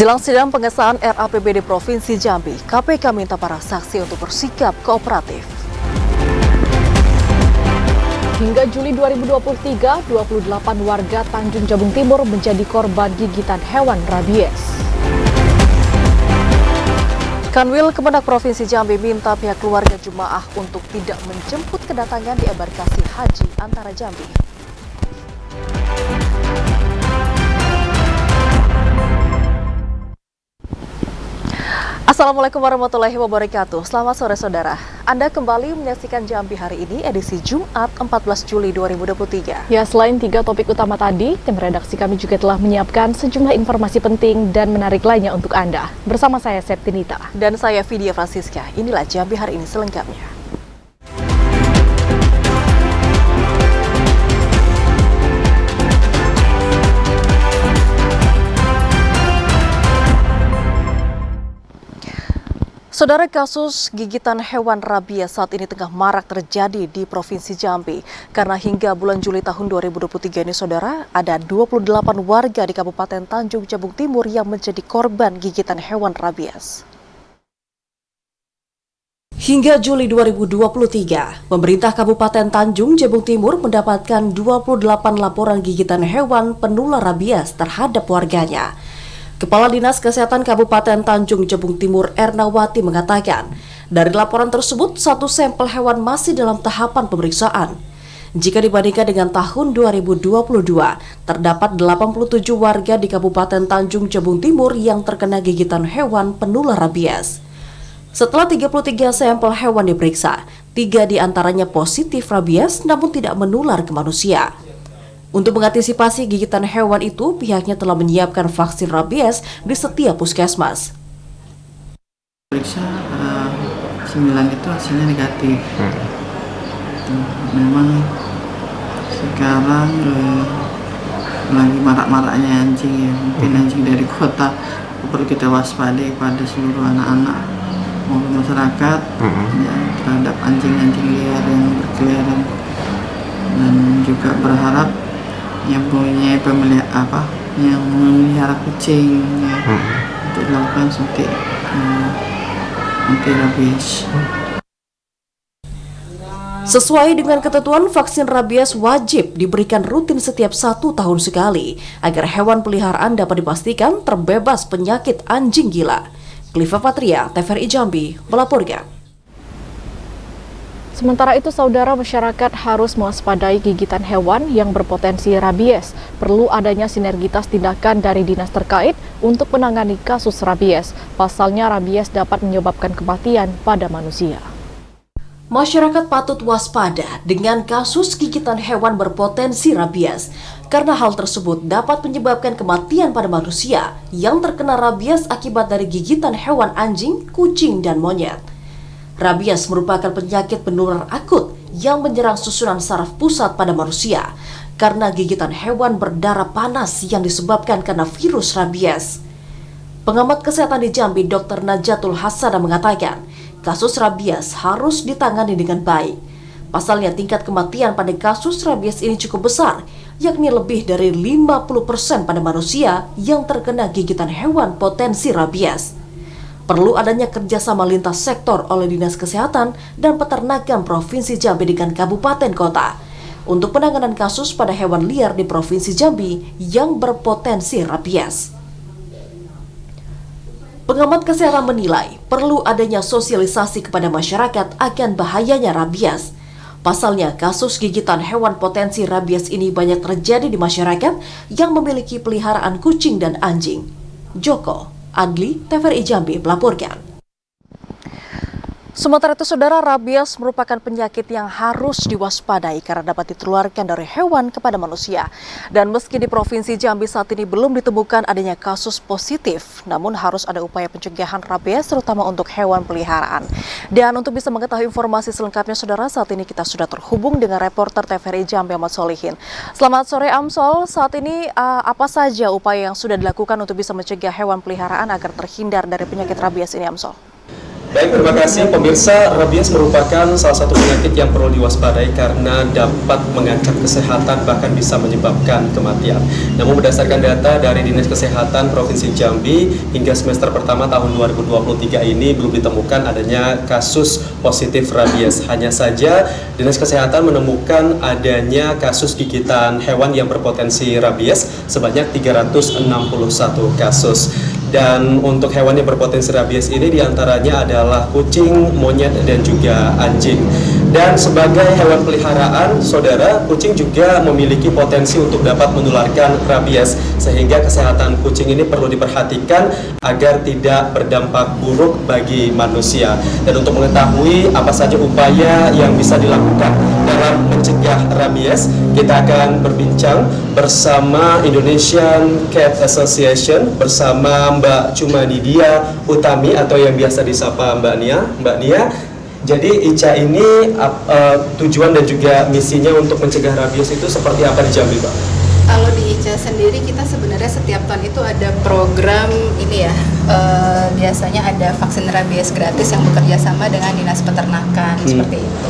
Jelang sidang pengesahan RAPBD Provinsi Jambi, KPK minta para saksi untuk bersikap kooperatif. Hingga Juli 2023, 28 warga Tanjung Jabung Timur menjadi korban gigitan hewan rabies. Kanwil Kemendak Provinsi Jambi minta pihak keluarga jemaah untuk tidak menjemput kedatangan di embarkasi haji antara Jambi. Assalamualaikum warahmatullahi wabarakatuh. Selamat sore saudara. Anda kembali menyaksikan Jambi hari ini edisi Jumat 14 Juli 2023. Ya, selain 3 topik utama tadi, tim redaksi kami juga telah menyiapkan sejumlah informasi penting dan menarik lainnya untuk Anda. Bersama saya Septinita. Dan saya Vidya Francisca. Inilah Jambi hari ini selengkapnya. Saudara, kasus gigitan hewan rabies saat ini tengah marak terjadi di Provinsi Jambi. Karena hingga bulan Juli tahun 2023 ini, saudara, ada 28 warga di Kabupaten Tanjung Jabung Timur yang menjadi korban gigitan hewan rabies. Hingga Juli 2023, pemerintah Kabupaten Tanjung Jabung Timur mendapatkan 28 laporan gigitan hewan penular rabies terhadap warganya. Kepala Dinas Kesehatan Kabupaten Tanjung Jabung Timur Ernawati mengatakan, dari laporan tersebut, 1 sampel hewan masih dalam tahapan pemeriksaan. Jika dibandingkan dengan tahun 2022, terdapat 87 warga di Kabupaten Tanjung Jabung Timur yang terkena gigitan hewan penular rabies. Setelah 33 sampel hewan diperiksa, 3 diantaranya positif rabies namun tidak menular ke manusia. Untuk mengantisipasi gigitan hewan itu, pihaknya telah menyiapkan vaksin rabies di setiap puskesmas. Periksa 9 itu hasilnya negatif. Memang sekarang lagi marak-maraknya anjing ya. Mungkin anjing dari kota perlu kita waspadai pada seluruh anak-anak maupun masyarakat ya, terhadap anjing-anjing liar yang berkeliaran, dan juga berharap yang punya yang memelihara kucing ya, untuk dilakukan suntik anti rabies. Sesuai dengan ketentuan, vaksin rabies wajib diberikan rutin setiap 1 tahun sekali agar hewan peliharaan dapat dipastikan terbebas penyakit anjing gila. Cliva Patria, TVRI Jambi melaporkan. Sementara itu, saudara, masyarakat harus mewaspadai gigitan hewan yang berpotensi rabies. Perlu adanya sinergitas tindakan dari dinas terkait untuk menangani kasus rabies. Pasalnya, rabies dapat menyebabkan kematian pada manusia. Masyarakat patut waspada dengan kasus gigitan hewan berpotensi rabies, karena hal tersebut dapat menyebabkan kematian pada manusia yang terkena rabies akibat dari gigitan hewan anjing, kucing, dan monyet. Rabies merupakan penyakit penular akut yang menyerang susunan saraf pusat pada manusia karena gigitan hewan berdarah panas yang disebabkan karena virus rabies. Pengamat kesehatan di Jambi, Dr. Najatul Hasana mengatakan, kasus rabies harus ditangani dengan baik. Pasalnya tingkat kematian pada kasus rabies ini cukup besar, yakni lebih dari 50% pada manusia yang terkena gigitan hewan potensi rabies. Perlu adanya kerjasama lintas sektor oleh Dinas Kesehatan dan Peternakan Provinsi Jambi dengan kabupaten kota untuk penanganan kasus pada hewan liar di Provinsi Jambi yang berpotensi rabies. Pengamat kesehatan menilai perlu adanya sosialisasi kepada masyarakat akan bahayanya rabies. Pasalnya, kasus gigitan hewan potensi rabies ini banyak terjadi di masyarakat yang memiliki peliharaan kucing dan anjing. Joko Adli, TVRI Jambi melaporkan. Sementara itu, saudara, rabies merupakan penyakit yang harus diwaspadai karena dapat ditularkan dari hewan kepada manusia. Dan meski di Provinsi Jambi saat ini belum ditemukan adanya kasus positif, namun harus ada upaya pencegahan rabies terutama untuk hewan peliharaan. Dan untuk bisa mengetahui informasi selengkapnya, saudara, saat ini kita sudah terhubung dengan reporter TVRI Jambi Ahmad Solihin. Selamat sore Amsol, saat ini apa saja upaya yang sudah dilakukan untuk bisa mencegah hewan peliharaan agar terhindar dari penyakit rabies ini, Amsol? Baik, terima kasih pemirsa. Rabies merupakan salah satu penyakit yang perlu diwaspadai karena dapat mengancam kesehatan bahkan bisa menyebabkan kematian. Namun berdasarkan data dari Dinas Kesehatan Provinsi Jambi hingga semester pertama tahun 2023 ini belum ditemukan adanya kasus positif rabies. Hanya saja Dinas Kesehatan menemukan adanya kasus gigitan hewan yang berpotensi rabies sebanyak 361 kasus. Dan untuk hewan yang berpotensi rabies ini diantaranya adalah kucing, monyet, dan juga anjing. Dan sebagai hewan peliharaan, saudara, kucing juga memiliki potensi untuk dapat menularkan rabies. Sehingga kesehatan kucing ini perlu diperhatikan agar tidak berdampak buruk bagi manusia. Dan untuk mengetahui apa saja upaya yang bisa dilakukan dalam mencegah rabies, kita akan berbincang bersama Indonesian Cat Association bersama Mbak Cumanidia Utami atau yang biasa disapa Mbak Nia. Mbak Nia, jadi ICA ini tujuan dan juga misinya untuk mencegah rabies itu seperti apa di Jambi, Pak? Kalau di ICA sendiri kita sebenarnya setiap tahun itu ada program ini ya, biasanya ada vaksin rabies gratis yang bekerja sama dengan Dinas Peternakan seperti itu.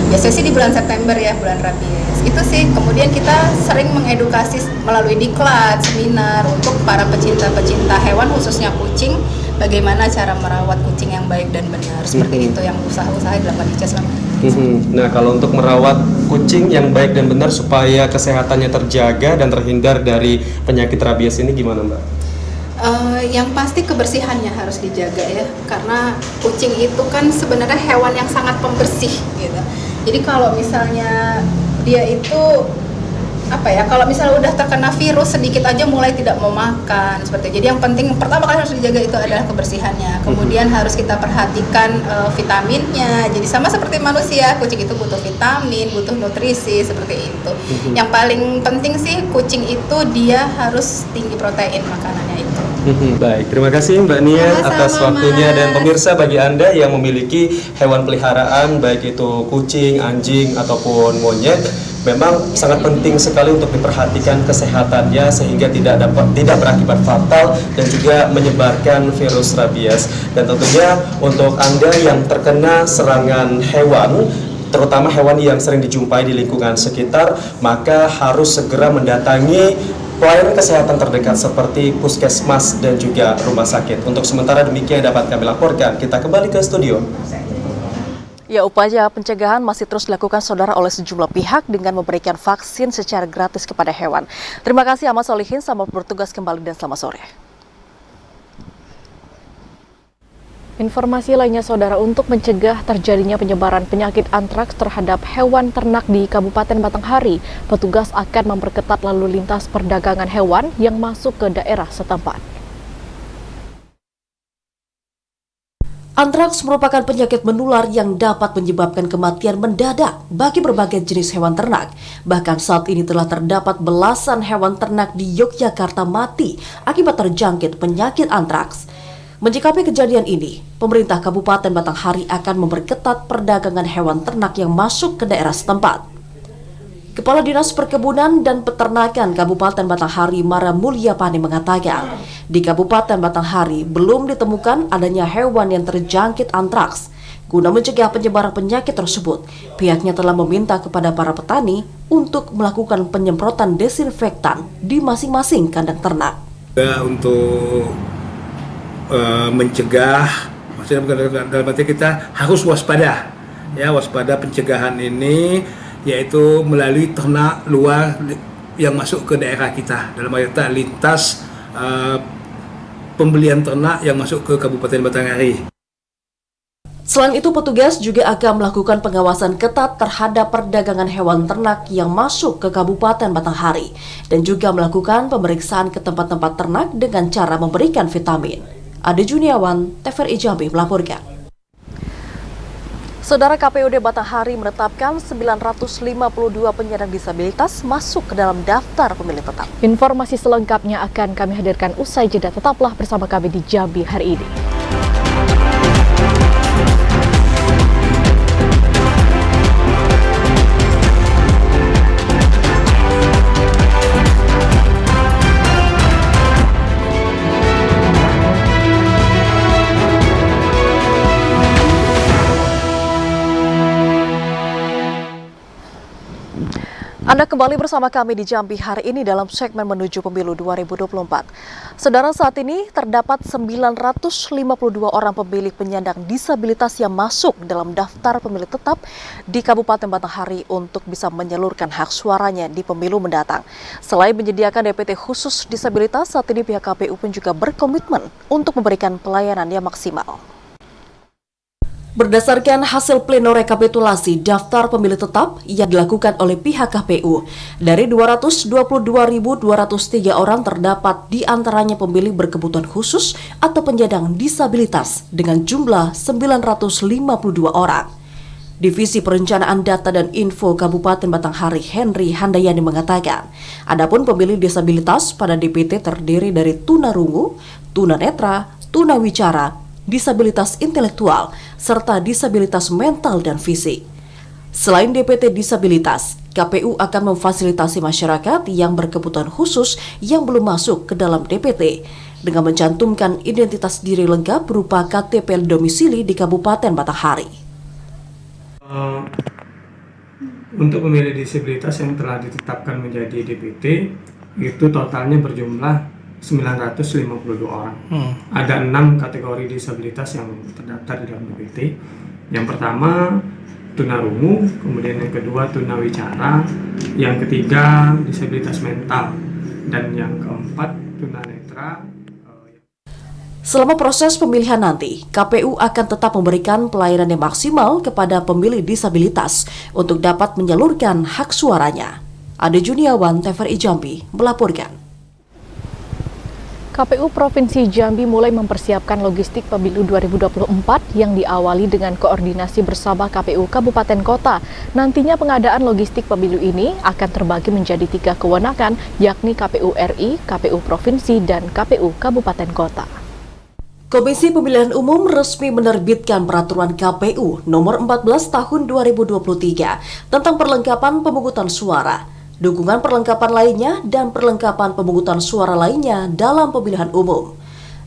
Biasanya sih di bulan September ya, bulan rabies. Itu sih, kemudian kita sering mengedukasi melalui diklat, seminar untuk para pecinta-pecinta hewan khususnya kucing, bagaimana cara merawat kucing yang baik dan benar. Seperti itu yang usaha-usaha dilakukan ICA selama ini. Nah, kalau untuk merawat kucing yang baik dan benar supaya kesehatannya terjaga dan terhindar dari penyakit rabies ini gimana, Mbak? Yang pasti kebersihannya harus dijaga ya, karena kucing itu kan sebenarnya hewan yang sangat pembersih gitu. Jadi kalau misalnya dia itu kalau misalnya udah terkena virus sedikit aja mulai tidak mau makan seperti itu. Jadi yang penting pertama kali harus dijaga itu adalah kebersihannya. Kemudian harus kita perhatikan vitaminnya. Jadi sama seperti manusia, kucing itu butuh vitamin, butuh nutrisi seperti itu. Yang paling penting sih kucing itu dia harus tinggi protein makanannya itu. Baik, terima kasih Mbak Nia atas waktunya. Dan pemirsa, bagi Anda yang memiliki hewan peliharaan baik itu kucing, anjing ataupun monyet, memang sangat penting sekali untuk diperhatikan kesehatannya sehingga tidak berakibat fatal dan juga menyebarkan virus rabies. Dan tentunya untuk Anda yang terkena serangan hewan, terutama hewan yang sering dijumpai di lingkungan sekitar, maka harus segera mendatangi pelayanan kesehatan terdekat seperti puskesmas dan juga rumah sakit. Untuk sementara demikian dapat kami laporkan. Kita kembali ke studio. Ya, upaya pencegahan masih terus dilakukan saudara oleh sejumlah pihak dengan memberikan vaksin secara gratis kepada hewan. Terima kasih Ahmad Solihin, selamat bertugas kembali dan selamat sore. Informasi lainnya saudara, untuk mencegah terjadinya penyebaran penyakit antraks terhadap hewan ternak di Kabupaten Batanghari, petugas akan memperketat lalu lintas perdagangan hewan yang masuk ke daerah setempat. Antraks merupakan penyakit menular yang dapat menyebabkan kematian mendadak bagi berbagai jenis hewan ternak. Bahkan saat ini telah terdapat belasan hewan ternak di Yogyakarta mati akibat terjangkit penyakit antraks. Menyikapi kejadian ini, pemerintah Kabupaten Batanghari akan memperketat perdagangan hewan ternak yang masuk ke daerah setempat. Kepala Dinas Perkebunan dan Peternakan Kabupaten Batanghari Mara Mulyapani mengatakan, di Kabupaten Batanghari belum ditemukan adanya hewan yang terjangkit antraks. Guna mencegah penyebaran penyakit tersebut, pihaknya telah meminta kepada para petani untuk melakukan penyemprotan desinfektan di masing-masing kandang ternak. Untuk mencegah, maksudnya dalam arti kita harus waspada, ya, waspada pencegahan ini, yaitu melalui ternak luar yang masuk ke daerah kita, dalam arti lintas pembelian ternak yang masuk ke Kabupaten Batanghari. Selain itu, petugas juga akan melakukan pengawasan ketat terhadap perdagangan hewan ternak yang masuk ke Kabupaten Batanghari dan juga melakukan pemeriksaan ke tempat-tempat ternak dengan cara memberikan vitamin. Ade Juniawan, TVRI Jambi melaporkan. Saudara, KPUD Batanghari menetapkan 952 penyandang disabilitas masuk ke dalam daftar pemilih tetap. Informasi selengkapnya akan kami hadirkan usai jeda. Tetaplah bersama kami di Jambi hari ini. Anda kembali bersama kami di Jambi hari ini dalam segmen menuju pemilu 2024. Saudara, saat ini terdapat 952 orang pemilih penyandang disabilitas yang masuk dalam daftar pemilih tetap di Kabupaten Batanghari untuk bisa menyalurkan hak suaranya di pemilu mendatang. Selain menyediakan DPT khusus disabilitas, saat ini pihak KPU pun juga berkomitmen untuk memberikan pelayanan yang maksimal. Berdasarkan hasil pleno rekapitulasi daftar pemilih tetap yang dilakukan oleh pihak KPU, dari 222.203 orang terdapat di antaranya pemilih berkebutuhan khusus atau penyandang disabilitas dengan jumlah 952 orang. Divisi Perencanaan Data dan Info Kabupaten Batanghari Henry Handayani mengatakan, adapun pemilih disabilitas pada DPT terdiri dari tunarungu, tunanetra, tunawicara, disabilitas intelektual, serta disabilitas mental dan fisik. Selain DPT disabilitas, KPU akan memfasilitasi masyarakat yang berkebutuhan khusus yang belum masuk ke dalam DPT dengan mencantumkan identitas diri lengkap berupa KTP domisili di Kabupaten Batanghari. Untuk pemilih disabilitas yang telah ditetapkan menjadi DPT, itu totalnya berjumlah 952 orang. Ada 6 kategori disabilitas yang terdaftar di dalam DPT. Yang pertama tunarungu, kemudian yang kedua tunawicara, yang ketiga disabilitas mental, dan yang keempat tunanetra. Selama proses pemilihan nanti, KPU akan tetap memberikan pelayanan yang maksimal kepada pemilih disabilitas untuk dapat menyalurkan hak suaranya. Ade Juniawan, TVRI Jambi, melaporkan. KPU Provinsi Jambi mulai mempersiapkan logistik pemilu 2024 yang diawali dengan koordinasi bersama KPU Kabupaten Kota. Nantinya pengadaan logistik pemilu ini akan terbagi menjadi 3 kewenangan, yakni KPU RI, KPU Provinsi, dan KPU Kabupaten Kota. Komisi Pemilihan Umum resmi menerbitkan Peraturan KPU Nomor 14 Tahun 2023 tentang perlengkapan pemungutan suara, dukungan perlengkapan lainnya, dan perlengkapan pemungutan suara lainnya dalam pemilihan umum.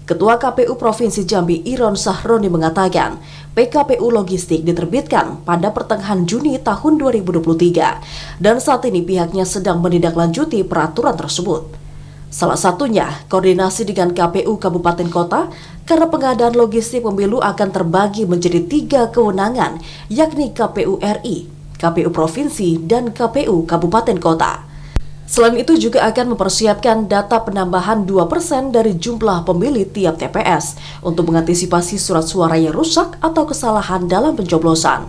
Ketua KPU Provinsi Jambi Iron Sahroni mengatakan, PKPU Logistik diterbitkan pada pertengahan Juni tahun 2023 dan saat ini pihaknya sedang menindaklanjuti peraturan tersebut. Salah satunya koordinasi dengan KPU Kabupaten Kota karena pengadaan logistik pemilu akan terbagi menjadi 3 kewenangan, yakni KPU RI, KPU Provinsi, dan KPU Kabupaten Kota. Selain itu juga akan mempersiapkan data penambahan 2% dari jumlah pemilih tiap TPS untuk mengantisipasi surat suara yang rusak atau kesalahan dalam pencoblosan.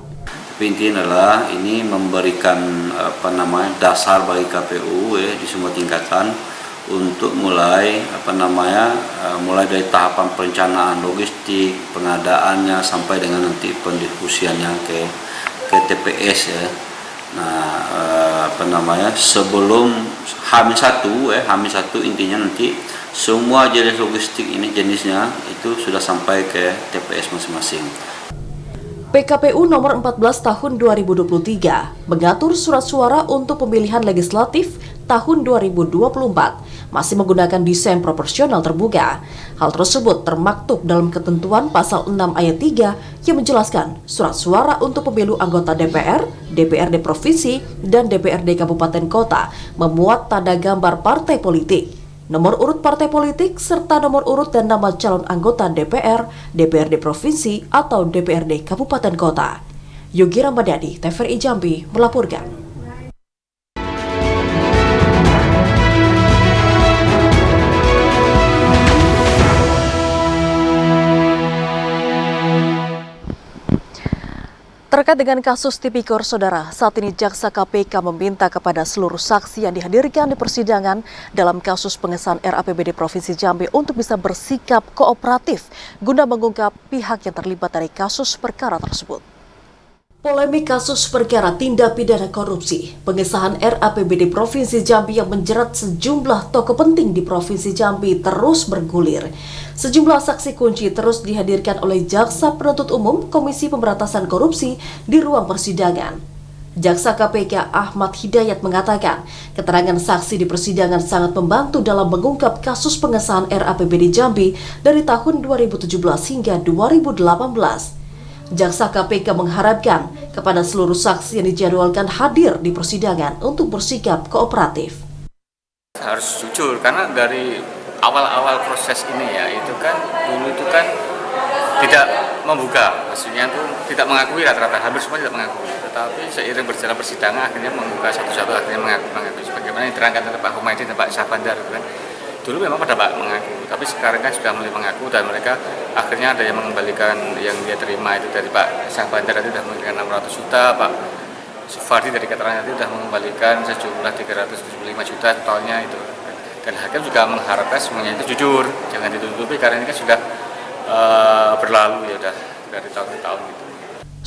Intinya adalah ini memberikan dasar bagi KPU di semua tingkatan untuk mulai mulai dari tahapan perencanaan logistik, pengadaannya sampai dengan nanti pendiskusiannya ke TPS ya. Nah, sebelum H-1 intinya nanti semua jenis logistik ini jenisnya itu sudah sampai ke TPS masing-masing. PKPU nomor 14 tahun 2023 mengatur surat suara untuk pemilihan legislatif tahun 2024 masih menggunakan desain proporsional terbuka. Hal tersebut termaktub dalam ketentuan pasal 6 ayat 3 yang menjelaskan surat suara untuk pemilu anggota DPR, DPRD Provinsi, dan DPRD Kabupaten Kota memuat tanda gambar partai politik, nomor urut partai politik, serta nomor urut dan nama calon anggota DPR, DPRD Provinsi, atau DPRD Kabupaten Kota. Yogi Ramadhani, TVRI Jambi, melaporkan. Terkait dengan kasus Tipikor, Saudara, saat ini Jaksa KPK meminta kepada seluruh saksi yang dihadirkan di persidangan dalam kasus pengesahan RAPBD Provinsi Jambi untuk bisa bersikap kooperatif guna mengungkap pihak yang terlibat dari kasus perkara tersebut. Polemik kasus perkara tindak pidana korupsi, pengesahan RAPBD Provinsi Jambi yang menjerat sejumlah tokoh penting di Provinsi Jambi terus bergulir. Sejumlah saksi kunci terus dihadirkan oleh Jaksa Penuntut Umum Komisi Pemberantasan Korupsi di ruang persidangan. Jaksa KPK Ahmad Hidayat mengatakan, keterangan saksi di persidangan sangat membantu dalam mengungkap kasus pengesahan RAPBD Jambi dari tahun 2017 hingga 2018. Jaksa KPK mengharapkan kepada seluruh saksi yang dijadwalkan hadir di persidangan untuk bersikap kooperatif. Harus jujur, karena dari awal-awal proses ini ya, itu kan dulu itu kan tidak membuka, maksudnya itu tidak mengakui, rata-rata hampir semua tidak mengakui. Tetapi seiring berjalan persidangan akhirnya membuka satu-satu, akhirnya mengakui. Sebagaimana yang diterangkan oleh Pak Humaydi dan Pak Syahbandar kan. Dulu memang pada Pak mengaku, tapi sekarang kan sudah mulai mengaku dan mereka akhirnya ada yang mengembalikan yang dia terima itu dari Pak Syahbandar itu sudah memberikan 600 juta, Pak Sufardi dari keterangan itu sudah mengembalikan sejumlah 375 juta totalnya itu. Dan hakim juga mengharapkan semuanya itu jujur, jangan ditutupi karena ini kan sudah berlalu ya udah dari tahun ke tahun gitu.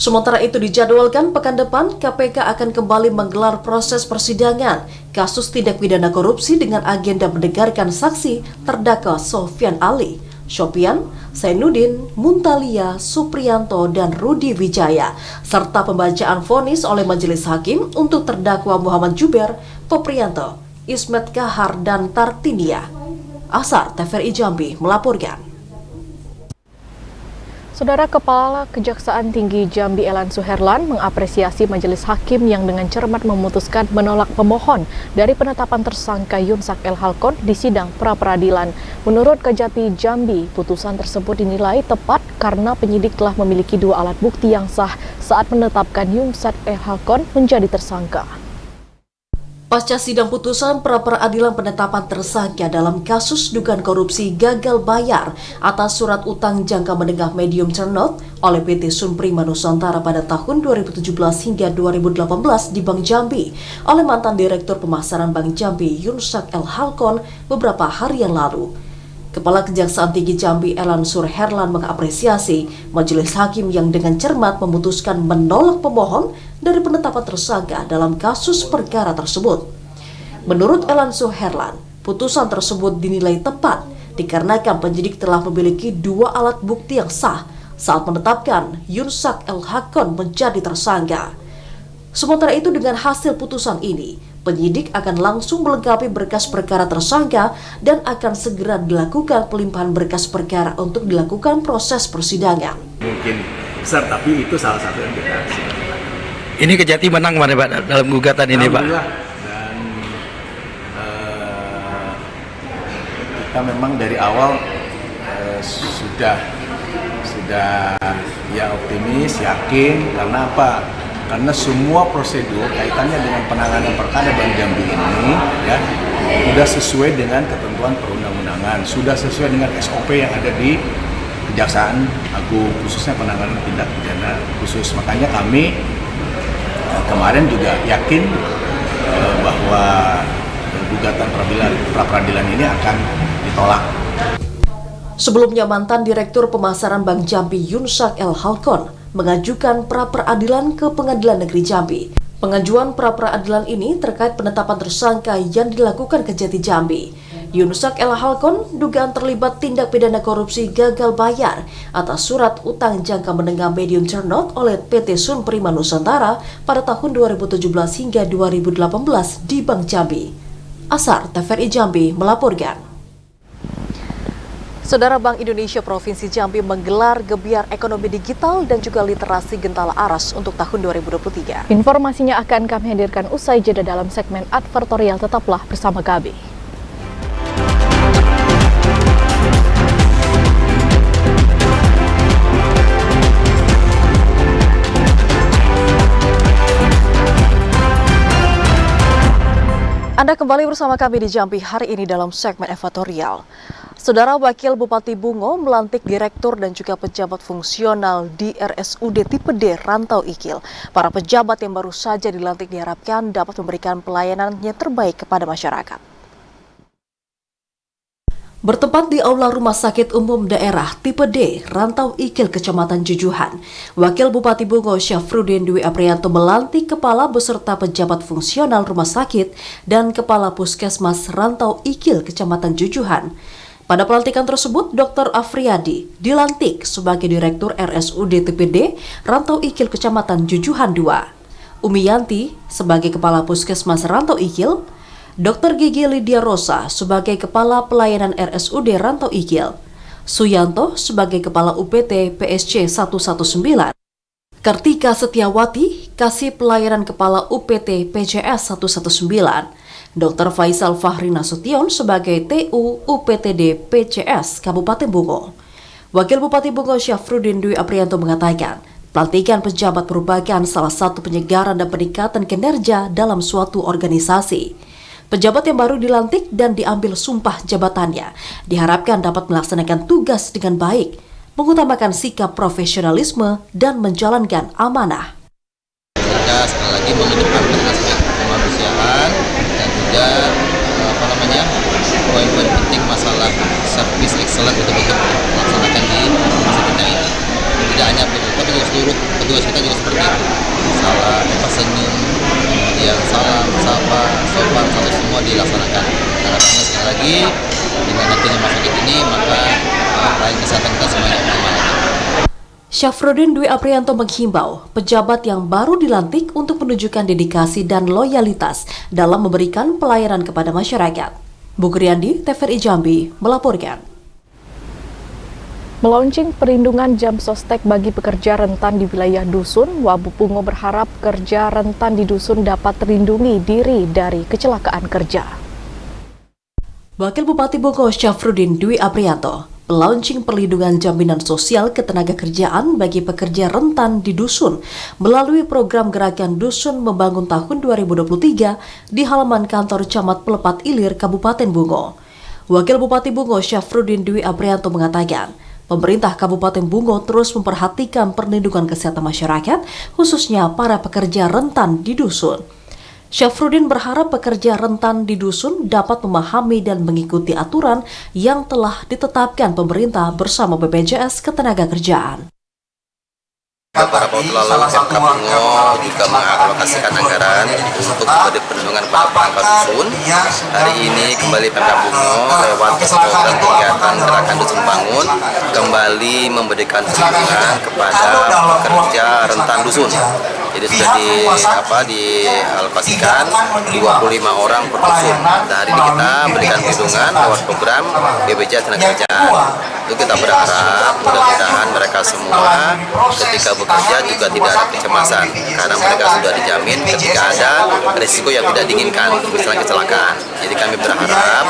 Sementara itu dijadwalkan pekan depan KPK akan kembali menggelar proses persidangan kasus tindak pidana korupsi dengan agenda mendengarkan saksi terdakwa Sofyan Ali, Sopyan, Zainuddin, Muntalia, Supriyanto, dan Rudi Wijaya, serta pembacaan vonis oleh majelis hakim untuk terdakwa Muhammad Juber, Popriyanto, Ismet Kahar, dan Tartinia. Asar TVRI Jambi melaporkan. Saudara Kepala Kejaksaan Tinggi Jambi Elan Suherlan mengapresiasi majelis hakim yang dengan cermat memutuskan menolak pemohon dari penetapan tersangka Yunsak El Halkon di sidang pra-peradilan. Menurut Kejati Jambi, putusan tersebut dinilai tepat karena penyidik telah memiliki 2 alat bukti yang sah saat menetapkan Yunsak El Halkon menjadi tersangka. Pasca sidang putusan pra-peradilan penetapan tersangka dalam kasus dugaan korupsi gagal bayar atas surat utang jangka menengah medium term note oleh PT Sun Prima Nusantara pada tahun 2017 hingga 2018 di Bank Jambi oleh mantan Direktur Pemasaran Bank Jambi Yunsak El Halkon beberapa hari yang lalu. Kepala Kejaksaan Tinggi Jambi Elan Suherlan mengapresiasi majelis hakim yang dengan cermat memutuskan menolak pemohon dari penetapan tersangka dalam kasus perkara tersebut. Menurut Elan Suherlan, putusan tersebut dinilai tepat dikarenakan penyidik telah memiliki 2 alat bukti yang sah saat menetapkan Yunsak El Halkon menjadi tersangka. Sementara itu dengan hasil putusan ini, penyidik akan langsung melengkapi berkas perkara tersangka dan akan segera dilakukan pelimpahan berkas perkara untuk dilakukan proses persidangan. Mungkin besar, tapi itu salah satu yang kita silakan. Ini Kejati menang mana Pak dalam gugatan ini Pak? Dan kita memang dari awal sudah ya optimis, yakin. Karena apa? Karena semua prosedur kaitannya dengan penanganan perkara Bank Jambi ini ya sudah sesuai dengan ketentuan perundang-undangan, sudah sesuai dengan SOP yang ada di Kejaksaan Agung, khususnya penanganan tindak pidana khusus. Makanya kami kemarin juga yakin bahwa gugatan pra-peradilan ini akan ditolak. Sebelumnya mantan Direktur Pemasaran Bank Jambi Yunsak El Halkon mengajukan pra-peradilan ke Pengadilan Negeri Jambi. Pengajuan pra-peradilan ini terkait penetapan tersangka yang dilakukan Kejati Jambi. Yunsak El Halkon dugaan terlibat tindak pidana korupsi gagal bayar atas surat utang jangka menengah medium term note oleh PT Sun Prima Nusantara pada tahun 2017 hingga 2018 di Bank Jambi. Asar TVRI Jambi melaporkan. Saudara, Bank Indonesia Provinsi Jambi menggelar Gebiar Ekonomi Digital dan juga Literasi Gentala Aras untuk tahun 2023. Informasinya akan kami hadirkan usai jeda dalam segmen advertorial. Tetaplah bersama kami. Anda kembali bersama kami di Jambi hari ini dalam segmen advertorial. Saudara, Wakil Bupati Bungo melantik direktur dan juga pejabat fungsional di RSUD Tipe D Rantau Ikil. Para pejabat yang baru saja dilantik diharapkan dapat memberikan pelayanan yang terbaik kepada masyarakat. Bertempat di Aula Rumah Sakit Umum Daerah Tipe D, Rantau Ikil, Kecamatan Jujuhan, Wakil Bupati Bungo Syafruddin Dwi Aprianto melantik kepala beserta pejabat fungsional rumah sakit dan kepala puskesmas Rantau Ikil, Kecamatan Jujuhan. Pada pelantikan tersebut, Dr. Afriyadi dilantik sebagai Direktur RSUD Tipe D, Rantau Ikil, Kecamatan Jujuhan 2. Umiyanti sebagai Kepala Puskesmas Rantau Ikil, Dr. Gigi Lydia Rosa sebagai Kepala Pelayanan RSUD Rantau Ikil, Suyanto sebagai Kepala UPT PSC 119, Kartika Setiawati, Kasih Pelayanan Kepala UPT PCS 119, Dr. Faisal Fahri Nasution sebagai TU UPTD PCS Kabupaten Bungo. Wakil Bupati Bungo Syafruddin Dwi Aprianto mengatakan, pelantikan pejabat merupakan salah satu penyegaran dan peningkatan kinerja dalam suatu organisasi. Pejabat yang baru dilantik dan diambil sumpah jabatannya diharapkan dapat melaksanakan tugas dengan baik, mengutamakan sikap profesionalisme dan menjalankan amanah. Kita sekali lagi mengedepankan aspek kemanusiaan dan juga poin-poin penting masalah service excellent betul-betul melaksanakan di masa kita ini. Tidak hanya tapi juga seluruh petugas kita juga seperti itu. Salah, senyum, kemudian salam, sapa, sopan, satu semua dilaksanakan. Harapannya sekali lagi dengan adanya masa ini maka pelayanan kesehatan kita semuanya optimal. Syafruddin Dwi Aprianto menghimbau pejabat yang baru dilantik untuk menunjukkan dedikasi dan loyalitas dalam memberikan pelayanan kepada masyarakat. Bukriandi, TVRI Jambi, melaporkan. Melaunching perlindungan jam sostek bagi pekerja rentan di wilayah dusun, Wabub Bungo berharap pekerja rentan di dusun dapat terlindungi diri dari kecelakaan kerja. Wakil Bupati Bungo Syafruddin Dwi Aprianto melaunching perlindungan jaminan sosial ketenagakerjaan bagi pekerja rentan di dusun melalui program Gerakan Dusun Membangun tahun 2023 di halaman kantor Camat Pelepat Ilir, Kabupaten Bungo. Wakil Bupati Bungo Syafruddin Dwi Aprianto mengatakan, pemerintah Kabupaten Bungo terus memperhatikan perlindungan kesehatan masyarakat, khususnya para pekerja rentan di dusun. Syafruddin berharap pekerja rentan di dusun dapat memahami dan mengikuti aturan yang telah ditetapkan pemerintah bersama BPJS Ketenagakerjaan. Beberapa waktu lalu Pemkab Bungo juga mengalokasikan anggaran untuk memberi perlindungan pada perangkat dusun. Hari ini kembali Pemkab Bungo lewat program kegiatan Gerakan Dusun Bangun kembali memberikan perlindungan kepada pekerja rentan dusun. Jadi sudah dialokasikan 25 orang per dusun. Dan hari ini kita berikan perlindungan lewat program BPJS Ketenagakerjaan. Itu kita berharap mudah-mudahan mereka semua ketika bekerja juga tidak ada kecemasan karena mereka sudah dijamin ketika ada risiko yang tidak diinginkan, misalnya kecelakaan. Jadi kami berharap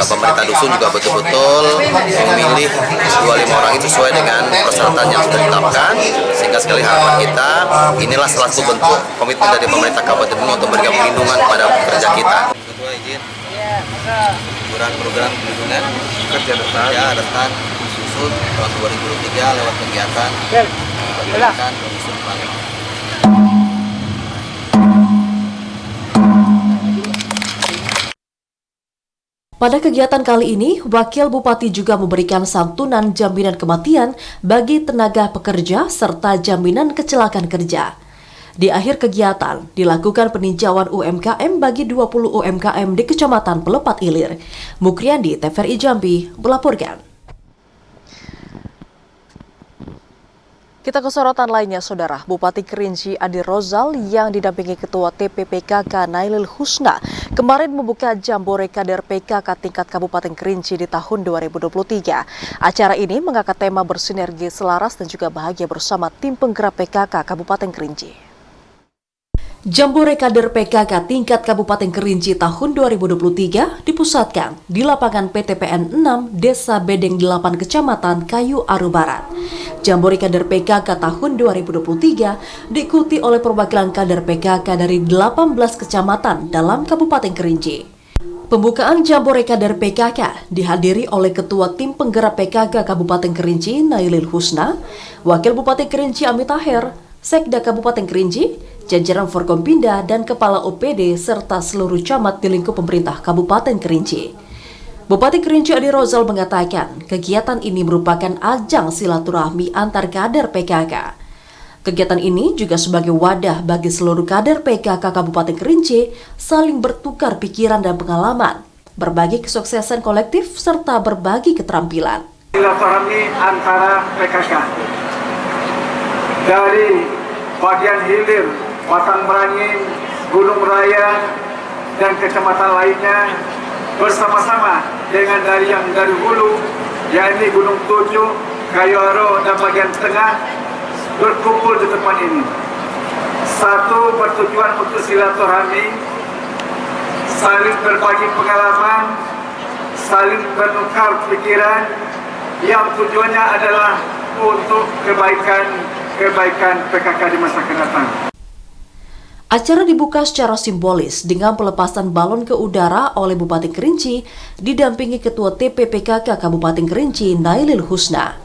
pemerintah dusun juga betul-betul memilih 25 orang itu sesuai dengan persyaratan yang sudah ditetapkan, sehingga sekali harapan kita inilah salah satu bentuk komitmen dari pemerintah Kabupaten Bungo untuk memberikan perlindungan kepada pekerja kita. Kedua izin program perlindungan pekerja rentan dusun tahun 2023 lewat kegiatan Gerakan Dusun Bangun. Pada kegiatan kali ini, Wakil Bupati juga memberikan santunan jaminan kematian bagi tenaga pekerja serta jaminan kecelakaan kerja. Di akhir kegiatan, dilakukan peninjauan UMKM bagi 20 UMKM di Kecamatan Pelepat Ilir. Mukriandi, TVRI Jambi, melaporkan. Kita ke sorotan lainnya, Saudara. Bupati Kerinci Adi Rozal yang didampingi Ketua TPPKK Nailil Husna kemarin membuka Jambore Kader PKK tingkat Kabupaten Kerinci di tahun 2023. Acara ini mengangkat tema bersinergi selaras dan juga bahagia bersama tim penggerak PKK Kabupaten Kerinci. Jambore Kader PKK tingkat Kabupaten Kerinci tahun 2023 dipusatkan di lapangan PTPN 6 Desa Bedeng 8 Kecamatan Kayu Aru Barat. Jambore Kader PKK tahun 2023 diikuti oleh perwakilan kader PKK dari 18 kecamatan dalam Kabupaten Kerinci. Pembukaan Jambore Kader PKK dihadiri oleh Ketua Tim Penggerak PKK Kabupaten Kerinci Nailil Husna, Wakil Bupati Kerinci Amit Taher, Sekda Kabupaten Kerinci, jajaran Forkompinda dan Kepala OPD serta seluruh camat di lingkup pemerintah Kabupaten Kerinci. Bupati Kerinci Adi Rozal mengatakan kegiatan ini merupakan ajang silaturahmi antar kader PKK. Kegiatan ini juga sebagai wadah bagi seluruh kader PKK Kabupaten Kerinci saling bertukar pikiran dan pengalaman, berbagi kesuksesan kolektif serta berbagi keterampilan. Silaturahmi antara PKK dari bagian hilir, Batang Merangin, Gunung Raya, dan kecamatan lainnya bersama-sama dengan dari hulu, yakni Gunung Tujuh, Kayu Aru, dan bagian tengah berkumpul di tempat ini. Satu, bertujuan untuk silaturahmi, saling berbagi pengalaman, saling bertukar pikiran, yang tujuannya adalah untuk kebaikan PKK di masa akan datang. Acara dibuka secara simbolis dengan pelepasan balon ke udara oleh Bupati Kerinci didampingi Ketua TPPKK Kabupaten Kerinci Nailil Husna.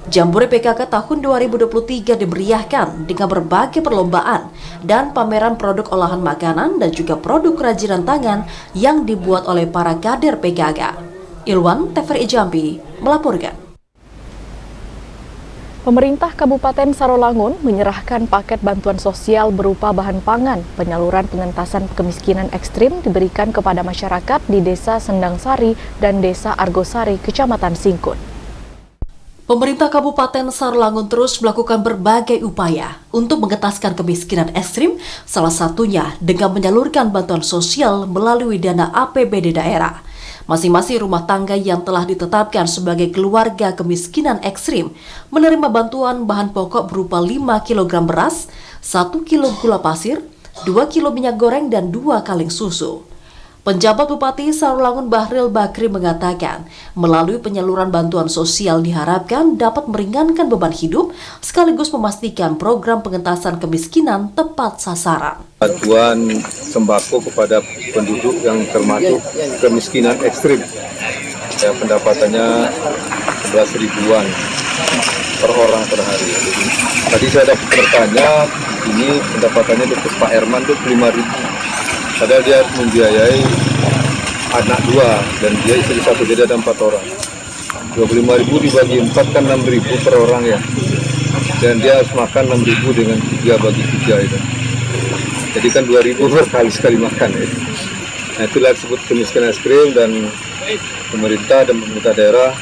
Jambore PKK tahun 2023 dimeriahkan dengan berbagai perlombaan dan pameran produk olahan makanan dan juga produk kerajinan tangan yang dibuat oleh para kader PKK. Ilwan TVRI Jambi melaporkan. Pemerintah Kabupaten Sarolangun menyerahkan paket bantuan sosial berupa bahan pangan. Penyaluran pengentasan kemiskinan ekstrim diberikan kepada masyarakat di Desa Sendangsari dan Desa Argosari, Kecamatan Singkut. Pemerintah Kabupaten Sarolangun terus melakukan berbagai upaya untuk mengentaskan kemiskinan ekstrim, salah satunya dengan menyalurkan bantuan sosial melalui dana APBD daerah. Masing-masing rumah tangga yang telah ditetapkan sebagai keluarga kemiskinan ekstrim menerima bantuan bahan pokok berupa 5 kg beras, 1 kg gula pasir, 2 kg minyak goreng, dan 2 kaleng susu. Penjabat Bupati Sarolangun Bahril Bakri mengatakan, melalui penyaluran bantuan sosial diharapkan dapat meringankan beban hidup sekaligus memastikan program pengentasan kemiskinan tepat sasaran. Bantuan sembako kepada penduduk yang termasuk kemiskinan ekstrim, ya, pendapatannya 11 ribuan per orang per hari. Tadi saya dapat bertanya, ini pendapatannya untuk Pak Herman itu 5.000. Padahal dia membiayai anak 2 dan dia istri 1, jadi ada 4 orang. 25.000 dibagi 4 kan 6.000 per orang ya. Dan dia harus makan 6.000 dengan 3 bagi 3 itu. Jadi kan 2.000 sekali makan ya. Nah, itulah disebut kemiskinan ekstrim, dan pemerintah dan pemerintah daerah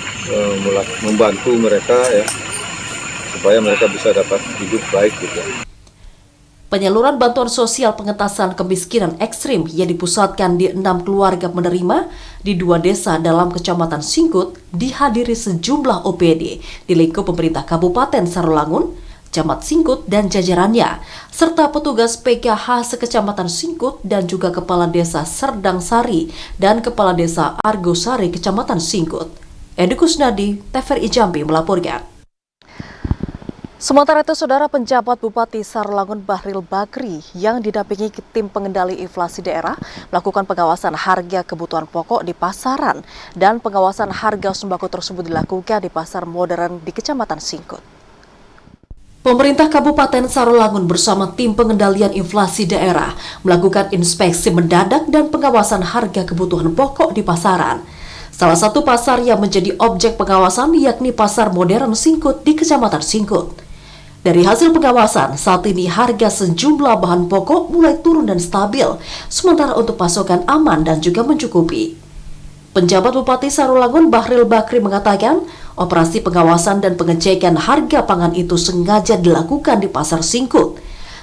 membantu mereka ya supaya mereka bisa dapat hidup baik gitu. Penyaluran bantuan sosial pengentasan kemiskinan ekstrim yang dipusatkan di 6 keluarga penerima di 2 desa dalam Kecamatan Singkut dihadiri sejumlah OPD di lingkup pemerintah Kabupaten Sarolangun, Camat Singkut dan jajarannya, serta petugas PKH sekecamatan Singkut dan juga Kepala Desa Serdangsari dan Kepala Desa Argosari Kecamatan Singkut. Edi Kusnadi, TVRI Jambi melaporkan. Sementara itu, Saudara, penjabat Bupati Sarolangun Bahril Bakri yang didampingi tim pengendali inflasi daerah melakukan pengawasan harga kebutuhan pokok di pasaran, dan pengawasan harga sembako tersebut dilakukan di pasar modern di Kecamatan Singkut. Pemerintah Kabupaten Sarolangun bersama tim pengendalian inflasi daerah melakukan inspeksi mendadak dan pengawasan harga kebutuhan pokok di pasaran. Salah satu pasar yang menjadi objek pengawasan yakni Pasar Modern Singkut di Kecamatan Singkut. Dari hasil pengawasan, saat ini harga sejumlah bahan pokok mulai turun dan stabil, sementara untuk pasokan aman dan juga mencukupi. Penjabat Bupati Sarolangun Bahril Bakri mengatakan, operasi pengawasan dan pengecekan harga pangan itu sengaja dilakukan di Pasar Singkut.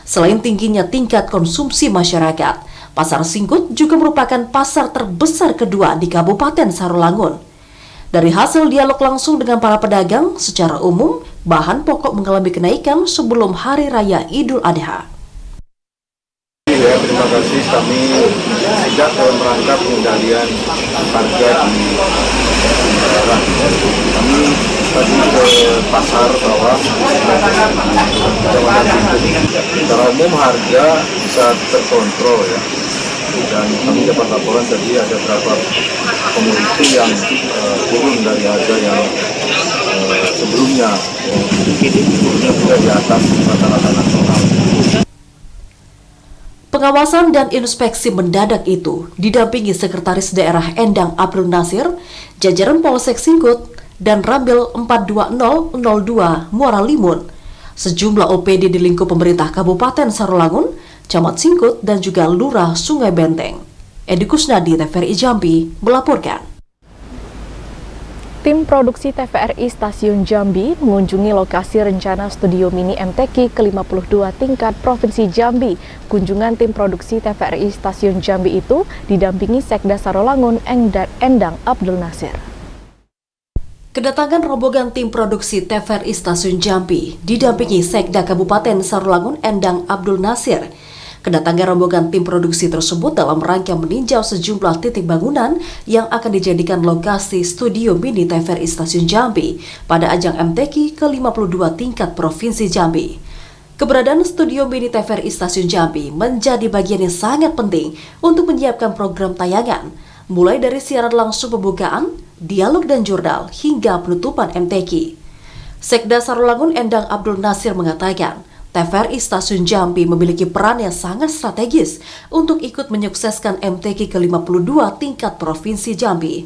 Selain tingginya tingkat konsumsi masyarakat, Pasar Singkut juga merupakan pasar terbesar kedua di Kabupaten Sarolangun. Dari hasil dialog langsung dengan para pedagang, secara umum, bahan pokok mengalami kenaikan sebelum Hari Raya Idul Adha. Ya, terima kasih. Kami sidak dalam rangka pengendalian harga di daerah. Kami tadi ke pasar bawah, secara umum harga bisa terkontrol ya. Dan kami dapat laporan tadi ada beberapa komoditi yang turun dari harga yang sebelumnya sudah di atas rata-rata nasional. Pengawasan dan inspeksi mendadak itu didampingi Sekretaris Daerah Endang April Nasir, jajaran Polsek Singkut, dan Rambil 42002 Muara Limun, sejumlah OPD di lingkup pemerintah Kabupaten Sarolangun, Camat Singkut, dan juga Lurah Sungai Benteng. Edi Kusnadi, TVRI Jambi melaporkan. Tim produksi TVRI Stasiun Jambi mengunjungi lokasi rencana studio mini MTQ ke-52 tingkat Provinsi Jambi. Kunjungan tim produksi TVRI Stasiun Jambi itu didampingi Sekda Sarolangun Endang Abdul Nasir. Kedatangan rombongan tim produksi TVRI Stasiun Jambi didampingi Sekda Kabupaten Sarolangun Endang Abdul Nasir. Kedatangan rombongan tim produksi tersebut dalam rangka meninjau sejumlah titik bangunan yang akan dijadikan lokasi studio mini TVRI Stasiun Jambi pada ajang MTQ ke-52 tingkat Provinsi Jambi. Keberadaan studio mini TVRI Stasiun Jambi menjadi bagian yang sangat penting untuk menyiapkan program tayangan, mulai dari siaran langsung pembukaan, dialog dan jurnal, hingga penutupan MTQ. Sekda Sarolangun Endang Abdul Nasir mengatakan, TVRI Stasiun Jambi memiliki peran yang sangat strategis untuk ikut menyukseskan MTQ ke-52 tingkat Provinsi Jambi.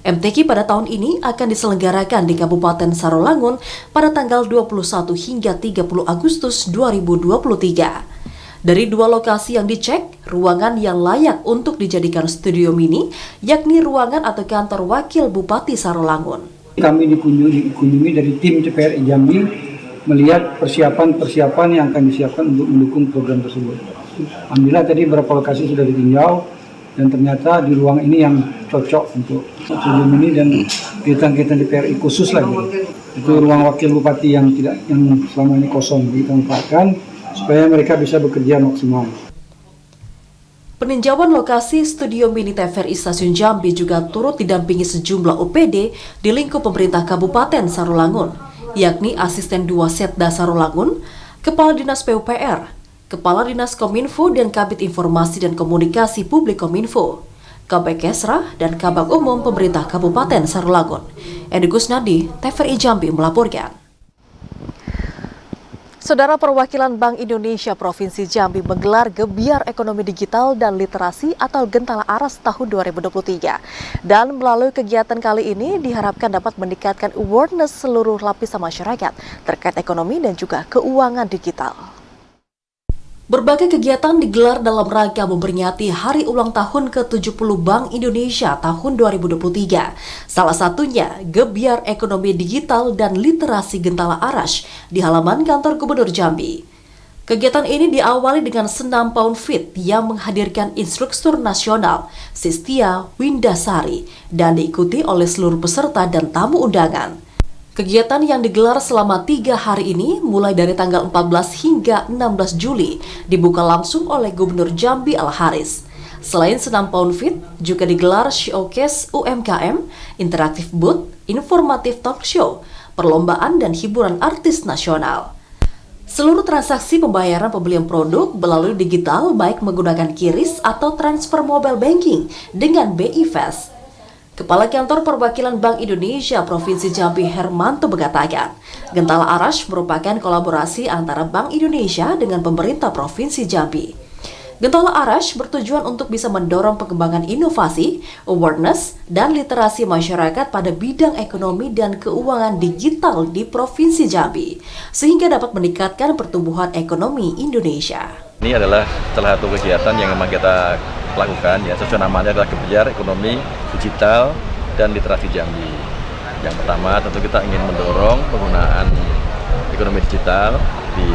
MTQ pada tahun ini akan diselenggarakan di Kabupaten Sarolangun pada tanggal 21 hingga 30 Agustus 2023. Dari dua lokasi yang dicek, ruangan yang layak untuk dijadikan studio mini, yakni ruangan atau kantor Wakil Bupati Sarolangun. Kami dikunjungi dari tim TVRI Jambi melihat persiapan-persiapan yang akan disiapkan untuk mendukung program tersebut. Alhamdulillah tadi beberapa lokasi sudah ditinjau dan ternyata di ruang ini yang cocok untuk studio mini dan kegiatan-kegiatan TVRI khusus lagi. Itu ruang Wakil Bupati yang selama ini kosong, kita manfaatkan supaya mereka bisa bekerja maksimal. Peninjauan lokasi studio mini TVRI Stasiun Jambi juga turut didampingi sejumlah OPD di lingkup pemerintah Kabupaten Sarolangun, yakni Asisten 2 Setda Sarolangun, Kepala Dinas PUPR, Kepala Dinas Kominfo dan Kabid Informasi dan Komunikasi Publik Kominfo, Kabag Kesra, dan Kabag Umum Pemerintah Kabupaten Sarolangun. Edi Gusnadi, TVRI Jambi melaporkan. Saudara, perwakilan Bank Indonesia Provinsi Jambi menggelar Gebiar Ekonomi Digital dan Literasi atau Gentala Aras tahun 2023. Dan melalui kegiatan kali ini diharapkan dapat meningkatkan awareness seluruh lapisan masyarakat terkait ekonomi dan juga keuangan digital. Berbagai kegiatan digelar dalam rangka memperingati Hari Ulang Tahun ke-70 Bank Indonesia tahun 2023. Salah satunya Gebiar Ekonomi Digital dan Literasi Gentala Aras di halaman kantor Gubernur Jambi. Kegiatan ini diawali dengan senam Pound Fit yang menghadirkan instruktur nasional Sistia Windasari dan diikuti oleh seluruh peserta dan tamu undangan. Kegiatan yang digelar selama 3 hari ini mulai dari tanggal 14 hingga 16 Juli dibuka langsung oleh Gubernur Jambi Al-Haris. Selain senam Pound Fit, juga digelar showcase UMKM, interaktif booth, informatif talk show, perlombaan dan hiburan artis nasional. Seluruh transaksi pembayaran pembelian produk melalui digital baik menggunakan QRIS atau transfer mobile banking dengan BI Fast. Kepala Kantor Perwakilan Bank Indonesia Provinsi Jambi Hermanto mengatakan, Gentala Aras merupakan kolaborasi antara Bank Indonesia dengan pemerintah Provinsi Jambi. Gentala Aras bertujuan untuk bisa mendorong pengembangan inovasi, awareness, dan literasi masyarakat pada bidang ekonomi dan keuangan digital di Provinsi Jambi, sehingga dapat meningkatkan pertumbuhan ekonomi Indonesia. Ini adalah salah satu kegiatan yang memang kita lakukan, ya, sesuai namanya adalah Gebiar Ekonomi Digital dan Literasi Jambi. Yang pertama tentu kita ingin mendorong penggunaan ekonomi digital di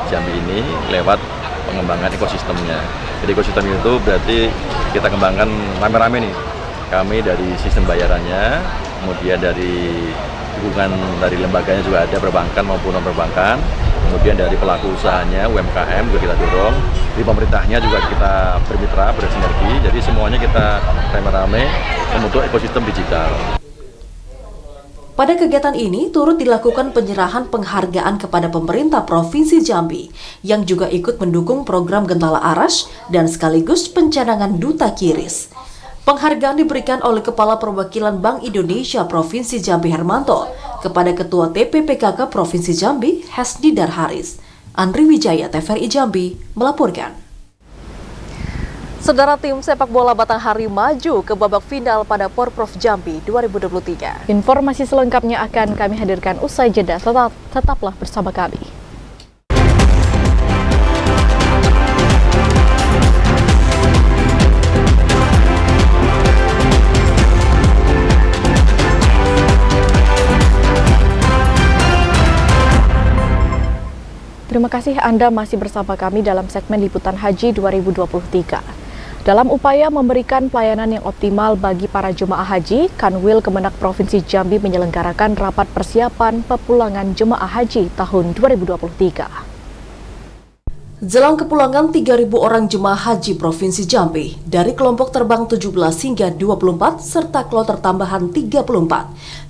Jambi ini lewat pengembangan ekosistemnya. Jadi ekosistem itu berarti kita kembangkan rame-rame nih. Kami dari sistem bayarannya, kemudian dari dukungan dari lembaganya juga ada, perbankan maupun non-perbankan, kemudian dari pelaku usahanya, UMKM juga kita dorong, di pemerintahnya juga kita bermitra, bersinergi, jadi semuanya kita rame-rame membentuk ekosistem digital. Pada kegiatan ini turut dilakukan penyerahan penghargaan kepada pemerintah Provinsi Jambi yang juga ikut mendukung program Gentala Aras dan sekaligus pencanangan Duta QRIS. Penghargaan diberikan oleh Kepala Perwakilan Bank Indonesia Provinsi Jambi Hermanto kepada Ketua TPPKK Provinsi Jambi Hesni Darharis. Andri Wijaya, TVRI Jambi melaporkan. Saudara, tim sepak bola Batanghari maju ke babak final pada Porprov Jambi 2023. Informasi selengkapnya akan kami hadirkan usai jeda. Tetaplah bersama kami. Terima kasih Anda masih bersama kami dalam segmen Liputan Haji 2023. Dalam upaya memberikan pelayanan yang optimal bagi para jemaah haji, Kanwil Kemenak Provinsi Jambi menyelenggarakan rapat persiapan pepulangan jemaah haji tahun 2023. Jelang kepulangan 3.000 orang jemaah haji Provinsi Jambi dari kelompok terbang 17 hingga 24 serta kloter tambahan 34,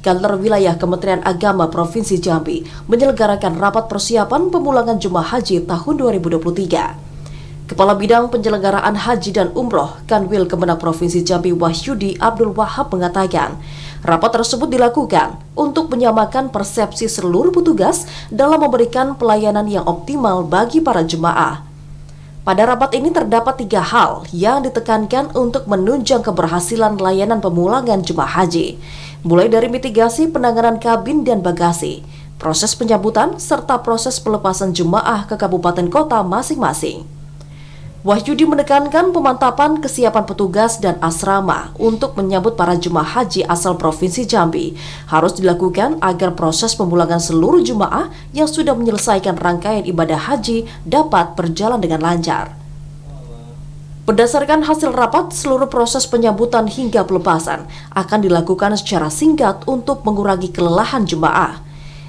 Kantor Wilayah Kementerian Agama Provinsi Jambi menyelenggarakan rapat persiapan pemulangan jemaah haji tahun 2023. Kepala Bidang Penyelenggaraan Haji dan Umroh Kanwil Kemenak Provinsi Jambi Wahyudi Abdul Wahab mengatakan, rapat tersebut dilakukan untuk menyamakan persepsi seluruh petugas dalam memberikan pelayanan yang optimal bagi para jemaah. Pada rapat ini terdapat 3 hal yang ditekankan untuk menunjang keberhasilan layanan pemulangan jemaah haji, mulai dari mitigasi penanganan kabin dan bagasi, proses penyambutan, serta proses pelepasan jemaah ke kabupaten kota masing-masing. Wahyudi menekankan pemantapan kesiapan petugas dan asrama untuk menyambut para jemaah haji asal Provinsi Jambi harus dilakukan agar proses pemulangan seluruh jemaah yang sudah menyelesaikan rangkaian ibadah haji dapat berjalan dengan lancar. Berdasarkan hasil rapat, seluruh proses penyambutan hingga pelepasan akan dilakukan secara singkat untuk mengurangi kelelahan jemaah.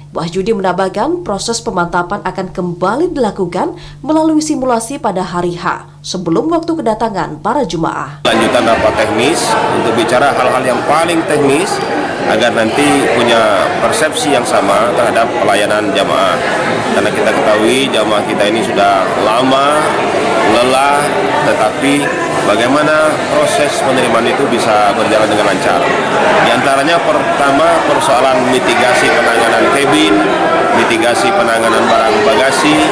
Wahyudi menambahkan proses pemantapan akan kembali dilakukan melalui simulasi pada hari H sebelum waktu kedatangan para jemaah. Lanjutan rapat teknis untuk bicara hal-hal yang paling teknis agar nanti punya persepsi yang sama terhadap pelayanan jamaah. Karena kita ketahui jamaah kita ini sudah lama, lelah, tetapi bagaimana proses penerimaan itu bisa berjalan dengan lancar. Di antaranya pertama persoalan mitigasi penanganan kabin, mitigasi penanganan barang bagasi,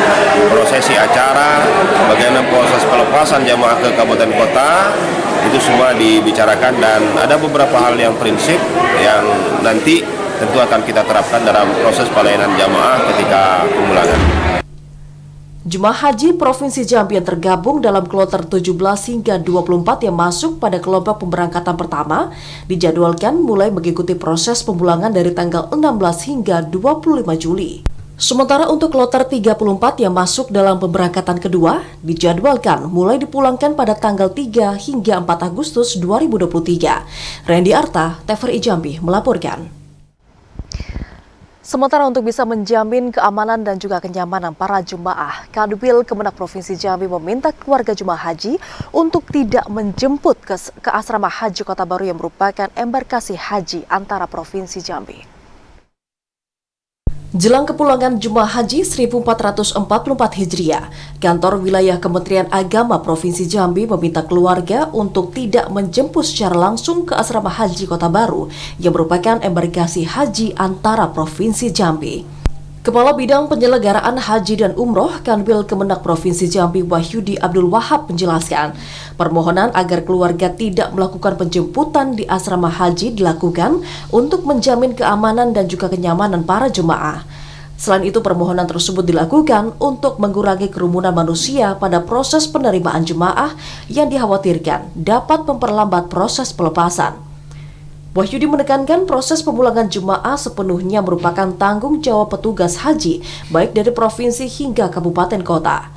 prosesi acara, bagaimana proses pelepasan jamaah ke kabupaten kota, itu semua dibicarakan dan ada beberapa hal yang prinsip yang nanti tentu akan kita terapkan dalam proses pelayanan jamaah ketika pemulangan. Jemaah haji Provinsi Jambi yang tergabung dalam kloter 17 hingga 24 yang masuk pada kelompok pemberangkatan pertama dijadwalkan mulai mengikuti proses pemulangan dari tanggal 16 hingga 25 Juli. Sementara untuk kloter 34 yang masuk dalam pemberangkatan kedua dijadwalkan mulai dipulangkan pada tanggal 3 hingga 4 Agustus 2023. Randy Arta, TVRI Jambi melaporkan. Sementara untuk bisa menjamin keamanan dan juga kenyamanan para jemaah, Kanwil Kemenak Provinsi Jambi meminta keluarga jemaah haji untuk tidak menjemput ke asrama haji Kota Baru yang merupakan embarkasi haji antara Provinsi Jambi. Jelang kepulangan jemaah haji 1444 Hijriah, Kantor Wilayah Kementerian Agama Provinsi Jambi meminta keluarga untuk tidak menjemput secara langsung ke asrama haji Kota Baru yang merupakan embarkasi haji antara Provinsi Jambi. Kepala Bidang Penyelenggaraan Haji dan Umroh Kanwil Kemenak Provinsi Jambi Wahyudi Abdul Wahab menjelaskan, permohonan agar keluarga tidak melakukan penjemputan di asrama haji dilakukan untuk menjamin keamanan dan juga kenyamanan para jemaah. Selain itu, permohonan tersebut dilakukan untuk mengurangi kerumunan manusia pada proses penerimaan jemaah yang dikhawatirkan dapat memperlambat proses pelepasan. Wahyudi menekankan proses pemulangan jemaah sepenuhnya merupakan tanggung jawab petugas haji, baik dari provinsi hingga kabupaten kota.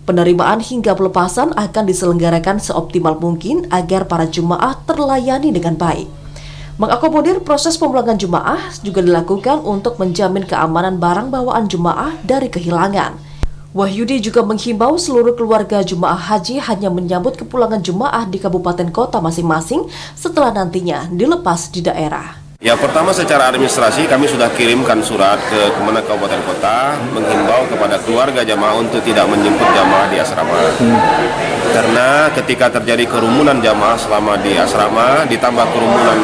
Penerimaan hingga pelepasan akan diselenggarakan seoptimal mungkin agar para jemaah terlayani dengan baik. Mengakomodir proses pemulangan jemaah juga dilakukan untuk menjamin keamanan barang bawaan jemaah dari kehilangan. Wahyudi juga menghimbau seluruh keluarga jemaah haji hanya menyambut kepulangan jemaah di kabupaten kota masing-masing setelah nantinya dilepas di daerah. Ya, pertama secara administrasi kami sudah kirimkan surat ke Kemenak Kabupaten Kota menghimbau kepada keluarga jamaah untuk tidak menjemput jamaah di asrama. Karena ketika terjadi kerumunan jamaah selama di asrama, ditambah kerumunan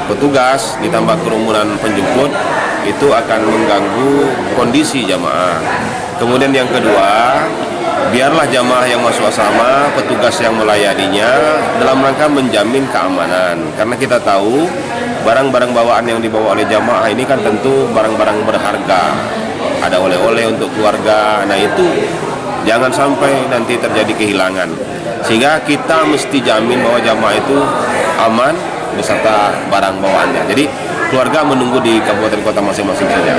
petugas, ditambah kerumunan penjemput, itu akan mengganggu kondisi jamaah. Kemudian yang kedua, biarlah jamaah yang masuk asrama, petugas yang melayaninya dalam rangka menjamin keamanan. Karena kita tahu barang-barang bawaan yang dibawa oleh jamaah ini kan tentu barang-barang berharga. Ada oleh-oleh untuk keluarga, nah itu jangan sampai nanti terjadi kehilangan. Sehingga kita mesti jamin bahwa jamaah itu aman beserta barang bawaannya. Jadi keluarga menunggu di kabupaten kota masing-masing saja.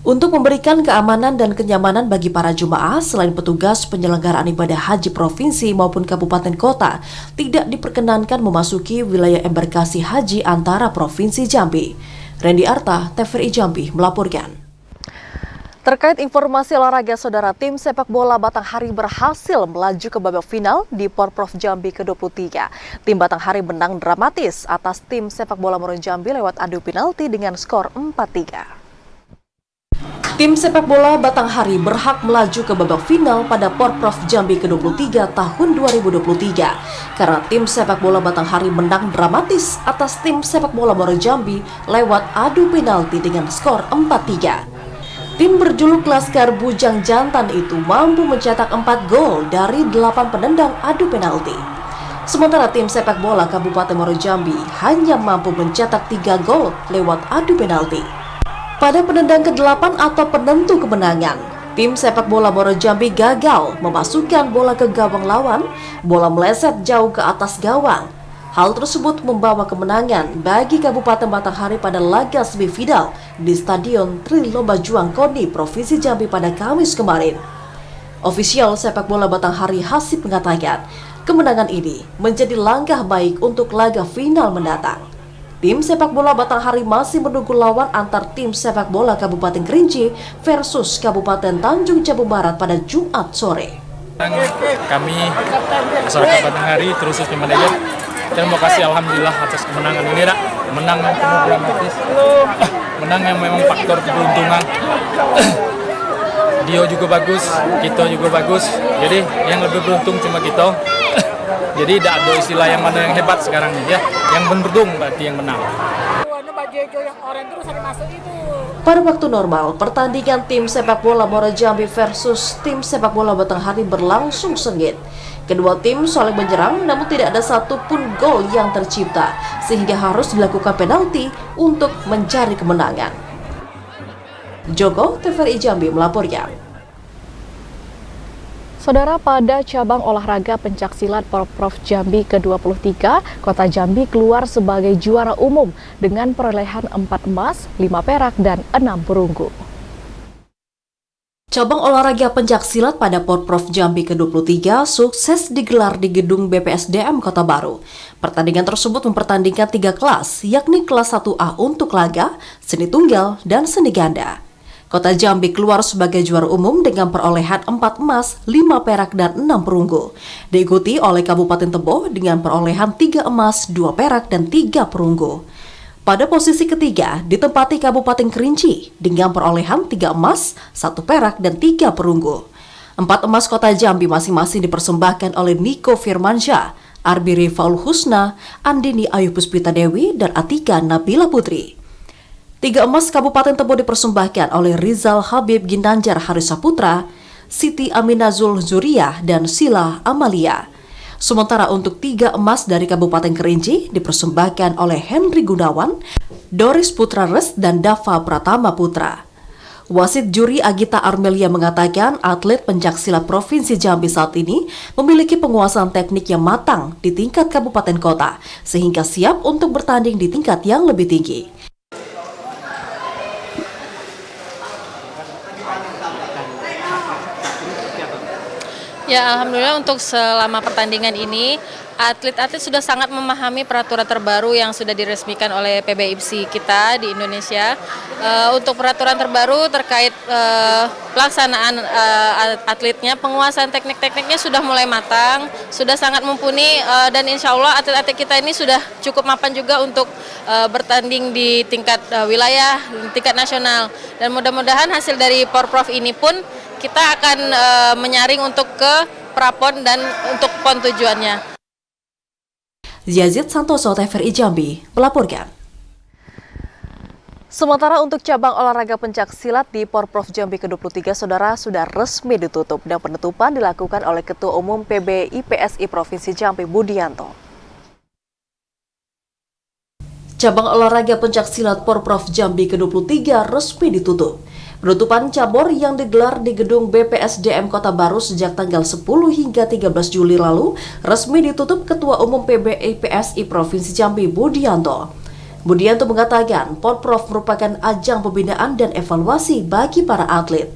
Untuk memberikan keamanan dan kenyamanan bagi para jemaah, selain petugas penyelenggaraan ibadah haji provinsi maupun kabupaten kota, tidak diperkenankan memasuki wilayah embarkasi haji antara provinsi Jambi. Randy Arta, TVRI Jambi melaporkan. Terkait informasi olahraga, saudara, tim sepak bola Batanghari berhasil melaju ke babak final di Porprov Jambi ke-23. Tim Batanghari menang dramatis atas tim sepak bola Moron Jambi lewat adu penalti dengan skor 4-3. Tim sepak bola Batanghari berhak melaju ke babak final pada Porprov Jambi ke-23 tahun 2023 karena tim sepak bola Batanghari menang dramatis atas tim sepak bola Moron Jambi lewat adu penalti dengan skor 4-3. Tim berjuluk Laskar Bujang Jantan itu mampu mencetak 4 gol dari 8 penendang adu penalti. Sementara tim sepak bola Kabupaten Moron Jambi hanya mampu mencetak 3 gol lewat adu penalti. Pada penendang ke-8 atau penentu kemenangan, tim sepak bola Moron Jambi gagal memasukkan bola ke gawang lawan, bola meleset jauh ke atas gawang. Hal tersebut membawa kemenangan bagi Kabupaten Batanghari pada laga semifinal di Stadion Trilomba Juang Koni, Provinsi Jambi pada Kamis kemarin. Ofisial sepak bola Batanghari Hasib mengatakan, kemenangan ini menjadi langkah baik untuk laga final mendatang. Tim sepak bola Batanghari masih menunggu lawan antar tim sepak bola Kabupaten Kerinci versus Kabupaten Tanjung Jabung Barat pada Jumat sore. Kami masyarakat Batanghari khususnya manajer, terima kasih alhamdulillah atas kemenangan ini, Dak. Menang yang penuh dramatis, menang yang memang faktor keberuntungan. Dio juga bagus, kita juga bagus. Jadi yang lebih beruntung cuma kita. Jadi tidak ada istilah yang mana yang hebat sekarang nih ya. Yang beruntung berarti yang menang. Pada waktu normal, pertandingan tim sepak bola Moron Jambi versus tim sepak bola Batanghari berlangsung sengit. Kedua tim saling menyerang namun tidak ada satupun gol yang tercipta sehingga harus dilakukan penalti untuk mencari kemenangan. Joko, TVRI Jambi melaporkan. Saudara, pada cabang olahraga pencaksilat Porprov Jambi ke-23, Kota Jambi keluar sebagai juara umum dengan perolehan 4 emas, 5 perak, dan 6 perunggu. Cabang olahraga pencaksilat pada Porprov Jambi ke-23 sukses digelar di gedung BPSDM Kota Baru. Pertandingan tersebut mempertandingkan 3 kelas, yakni kelas 1A untuk laga, seni tunggal, dan seni ganda. Kota Jambi keluar sebagai juara umum dengan perolehan 4 emas, 5 perak, dan 6 perunggu. Diikuti oleh Kabupaten Tebo dengan perolehan 3 emas, 2 perak, dan 3 perunggu. Pada posisi ketiga ditempati Kabupaten Kerinci dengan perolehan 3 emas, 1 perak, dan 3 perunggu. 4 emas Kota Jambi masing-masing dipersembahkan oleh Niko Firmansyah, Arbi Rifaul Husna, Andini Ayu Puspita Dewi, dan Atika Nabila Putri. 3 emas Kabupaten Tebo dipersembahkan oleh Rizal Habib Ginanjar Harisa Putra, Siti Aminazul Zuriyah, dan Sila Amalia. Sementara untuk 3 emas dari Kabupaten Kerinci dipersembahkan oleh Henry Gunawan, Doris Putra Res, dan Dava Pratama Putra. Wasit juri Agita Armelia mengatakan atlet pencaksilat Provinsi Jambi saat ini memiliki penguasaan teknik yang matang di tingkat kabupaten kota, sehingga siap untuk bertanding di tingkat yang lebih tinggi. Ya, alhamdulillah untuk selama pertandingan ini atlet-atlet sudah sangat memahami peraturan terbaru yang sudah diresmikan oleh PBIPSI kita di Indonesia. Untuk peraturan terbaru terkait pelaksanaan atletnya, penguasaan teknik-tekniknya sudah mulai matang, sudah sangat mumpuni, dan insya Allah atlet-atlet kita ini sudah cukup mapan juga untuk bertanding di tingkat wilayah, di tingkat nasional. Dan mudah-mudahan hasil dari Porprov ini pun kita akan menyaring untuk ke Prapon dan untuk PON tujuannya. Yazid Santoso, TVRI Jambi melaporkan. Sementara untuk cabang olahraga pencaksilat di Porprov Jambi ke-23, saudara, sudah resmi ditutup dan penutupan dilakukan oleh Ketua Umum PBIPSI Provinsi Jambi Budianto. Cabang olahraga pencaksilat Porprov Jambi ke-23 resmi ditutup. Penutupan cabur yang digelar di gedung BPSDM Kota Baru sejak tanggal 10 hingga 13 Juli lalu resmi ditutup Ketua Umum PBIPSI Provinsi Jambi Budianto. Budianto mengatakan Porprov merupakan ajang pembinaan dan evaluasi bagi para atlet.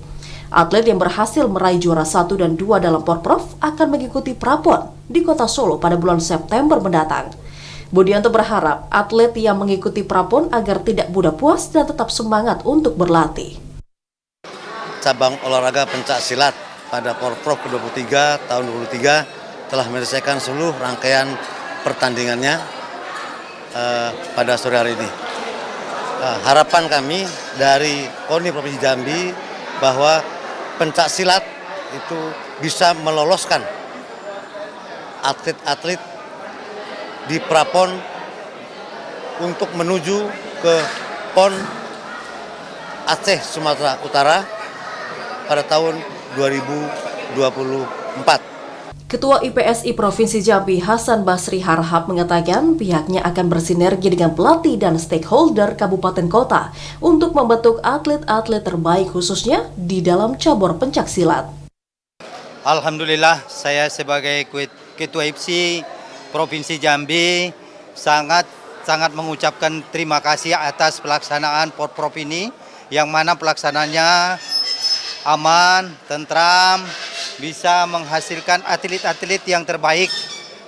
Atlet yang berhasil meraih juara 1 dan 2 dalam Porprov akan mengikuti Prapon di Kota Solo pada bulan September mendatang. Budianto berharap atlet yang mengikuti Prapon agar tidak mudah puas dan tetap semangat untuk berlatih. Cabang olahraga pencak silat pada Porprov ke-23 tahun 2023 telah menyelesaikan seluruh rangkaian pertandingannya pada sore hari ini. Harapan kami dari KONI Provinsi Jambi bahwa pencak silat itu bisa meloloskan atlet-atlet di Prapon untuk menuju ke PON Aceh Sumatera Utara pada tahun 2024. Ketua IPSI Provinsi Jambi Hasan Basri Harahap mengatakan pihaknya akan bersinergi dengan pelatih dan stakeholder kabupaten kota untuk membentuk atlet-atlet terbaik khususnya di dalam cabur pencak silat. Alhamdulillah, saya sebagai Ketua IPSI Provinsi Jambi sangat mengucapkan terima kasih atas pelaksanaan Porprov ini, yang mana pelaksananya aman, tentram, bisa menghasilkan atlet-atlet yang terbaik.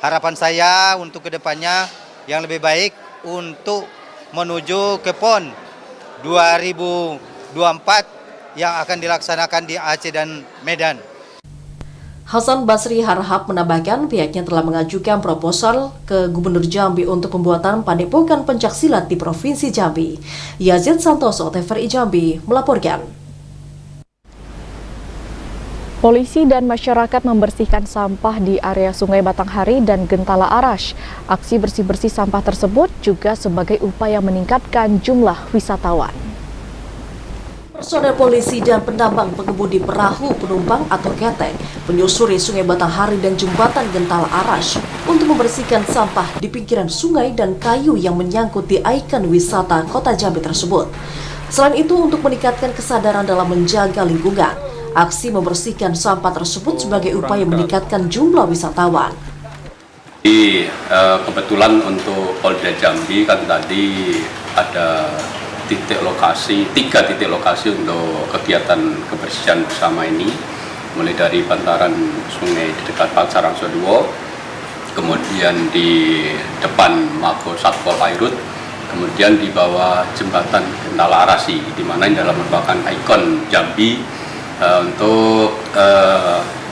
Harapan saya untuk kedepannya yang lebih baik untuk menuju ke PON 2024 yang akan dilaksanakan di Aceh dan Medan. Hasan Basri Harahap menambahkan pihaknya telah mengajukan proposal ke Gubernur Jambi untuk pembuatan padepokan pencak silat di Provinsi Jambi. Yazid Santoso, TVRI Jambi, melaporkan. Polisi dan masyarakat membersihkan sampah di area Sungai Batanghari dan Gentala Arash. Aksi bersih-bersih sampah tersebut juga sebagai upaya meningkatkan jumlah wisatawan. Personel polisi dan penambang pengemudi perahu penumpang atau ketek menyusuri Sungai Batanghari dan Jembatan Gentala Arash untuk membersihkan sampah di pinggiran sungai dan kayu yang menyangkut di ikon wisata Kota Jambi tersebut. Selain itu, untuk meningkatkan kesadaran dalam menjaga lingkungan, aksi membersihkan sampah tersebut sebagai upaya meningkatkan jumlah wisatawan. Kebetulan untuk Polda Jambi kan tadi ada tiga titik lokasi untuk kegiatan kebersihan bersama ini, mulai dari bantaran sungai di dekat Pasar Angsoduo, kemudian di depan Mako Satpol Airut, kemudian di bawah jembatan Gentala Arasi, di mana ini adalah merupakan ikon Jambi untuk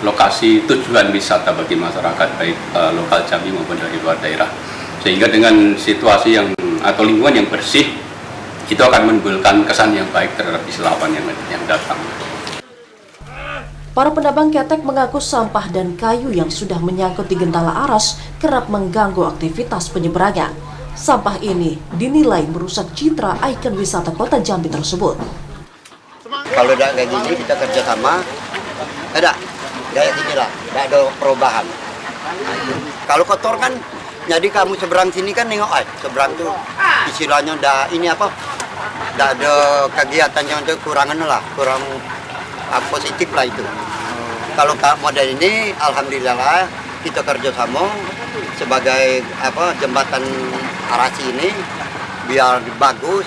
lokasi tujuan wisata bagi masyarakat baik lokal Jambi maupun dari luar daerah, sehingga dengan situasi yang atau lingkungan yang bersih itu akan menimbulkan kesan yang baik terhadap wisatawan yang datang. Para penambang ketek mengaku sampah dan kayu yang sudah menyangkut di Gentala Arash kerap mengganggu aktivitas penyeberangan. Sampah ini dinilai merusak citra ikon wisata Kota Jambi tersebut. Kalau udah kayak gini kita kerjasama, ada kayak gini lah, tidak ada perubahan. Kalau kotor kan, jadi kamu seberang sini kan nengok, seberang tuh istilahnya udah ini apa, tidak ada kegiatan yang kekurangan lah, kurang positif lah itu. Kalau model ini, alhamdulillah kita kerjasama sebagai apa jembatan Arasi ini biar bagus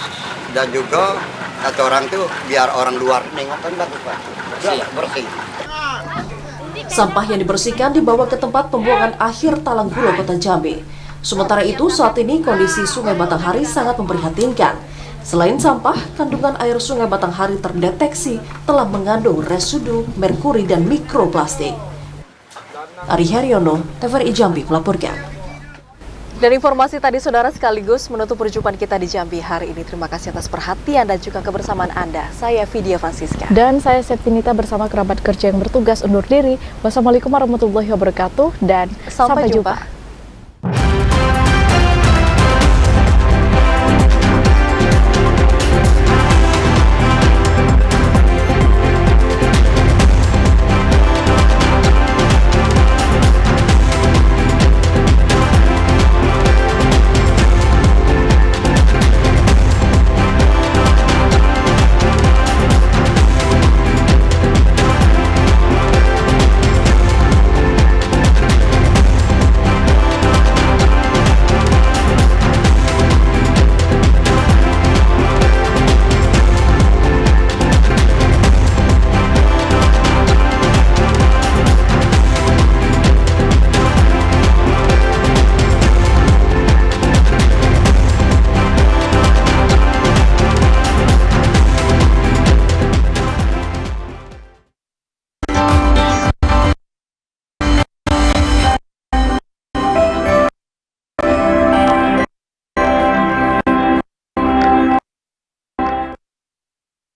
dan juga kata orang tuh biar orang luar nengok kan bagus Pak, bersih. Sampah yang dibersihkan dibawa ke tempat pembuangan akhir Talanggulo Kota Jambi. Sementara itu saat ini kondisi Sungai Batanghari sangat memprihatinkan. Selain sampah, kandungan air Sungai Batanghari terdeteksi telah mengandung residu merkuri dan mikroplastik. Ari Haryono, TVRI Jambi melaporkan. Dan informasi tadi saudara sekaligus menutup perjumpaan kita di Jambi hari ini. Terima kasih atas perhatian dan juga kebersamaan Anda. Saya Vidya Francisca. Dan saya Septinita bersama kerabat kerja yang bertugas undur diri. Wassalamualaikum warahmatullahi wabarakatuh dan sampai jumpa.